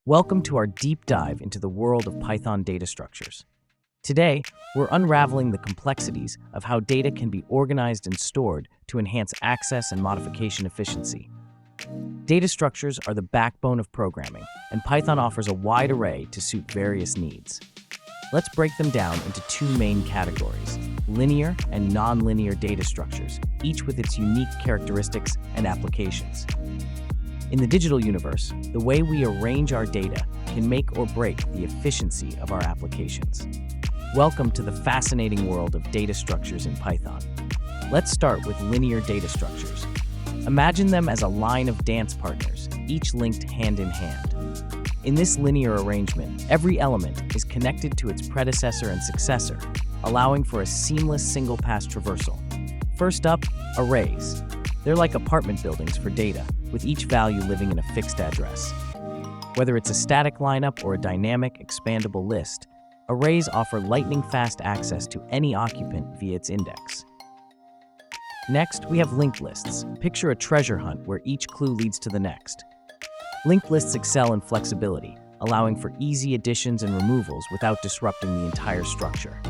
Welcome to our deep dive into the world of Python data structures. Today, we're unraveling the complexities of how data can be organized and stored to enhance access and modification efficiency. Data structures are the backbone of programming, and Python offers a wide array to suit various needs. Let's break them down into two main categories: linear and nonlinear data structures, each with its unique characteristics and applications. In the digital universe, the way we arrange our data can make or break the efficiency of our applications. Welcome to the fascinating world of data structures in Python. Let's start with linear data structures. Imagine them as a line of dance partners, each linked hand in hand. In this linear arrangement, every element is connected to its predecessor and successor, allowing for a seamless single-pass traversal. First up, arrays. They're like apartment buildings for data, with each value living in a fixed address. Whether it's a static lineup or a dynamic, expandable list, arrays offer lightning-fast access to any occupant via its index. Next, we have linked lists. Picture a treasure hunt where each clue leads to the next. Linked lists excel in flexibility, allowing for easy additions and removals without disrupting the entire structure.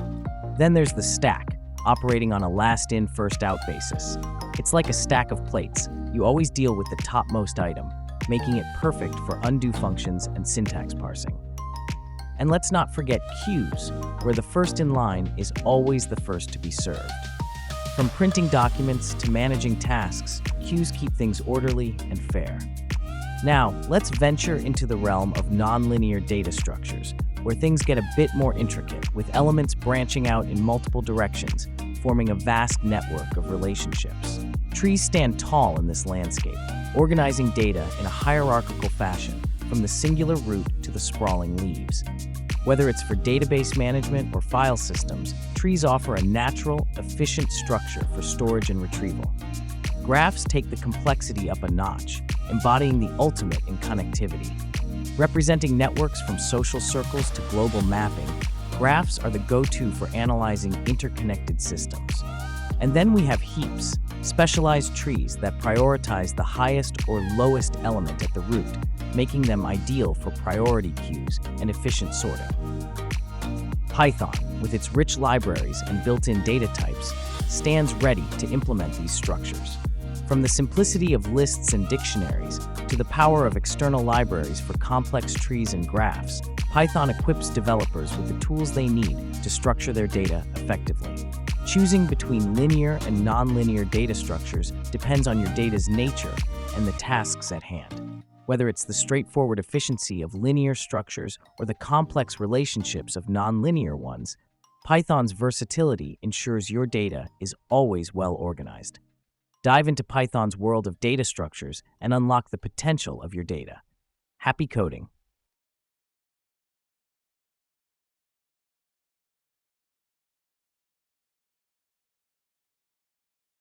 Then there's the stack, operating on a last-in, first-out basis. It's like a stack of plates. You always deal with the topmost item, making it perfect for undo functions and syntax parsing. And let's not forget queues, where the first in line is always the first to be served. From printing documents to managing tasks, queues keep things orderly and fair. Now, let's venture into the realm of nonlinear data structures, where things get a bit more intricate, with elements branching out in multiple directions, forming a vast network of relationships. Trees stand tall in this landscape, organizing data in a hierarchical fashion, from the singular root to the sprawling leaves. Whether it's for database management or file systems, trees offer a natural, efficient structure for storage and retrieval. Graphs take the complexity up a notch, embodying the ultimate in connectivity. Representing networks from social circles to global mapping, graphs are the go-to for analyzing interconnected systems. And then we have heaps, specialized trees that prioritize the highest or lowest element at the root, making them ideal for priority queues and efficient sorting. Python, with its rich libraries and built-in data types, stands ready to implement these structures. From the simplicity of lists and dictionaries to the power of external libraries for complex trees and graphs, Python equips developers with the tools they need to structure their data effectively. Choosing between linear and nonlinear data structures depends on your data's nature and the tasks at hand. Whether it's the straightforward efficiency of linear structures or the complex relationships of nonlinear ones, Python's versatility ensures your data is always well organized. Dive into Python's world of data structures and unlock the potential of your data. Happy coding!